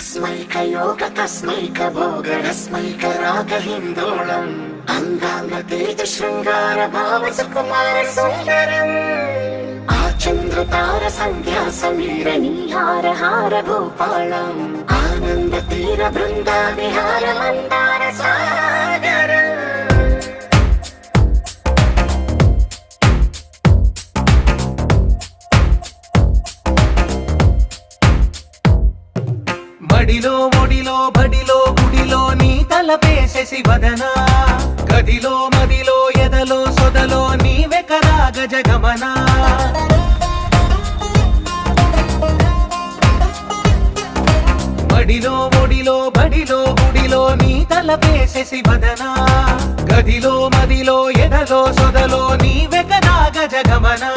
तस्मैक भोगरस्मैक रागहिन्दोळम् अंगांग तेज शृंगार भाव सुकुमार सुंदरम् आचंद्र तार संध्या समीर नीहार हार भूपालम् आनंद तीर बृंदा विहार मंदार सागर మడిలో ఒడిలో బడిలో గుడిలో నీ తలపేసేసి వదనా గదిలో మదిలో ఎదలో సొదలో నీవే కదా గజగమనా మడిలో ఒడిలో బడిలో గుడిలో నీ తలపేసేసి వదనా గదిలో మదిలో ఎదలో సొదలో నీవే కదా గజగమనా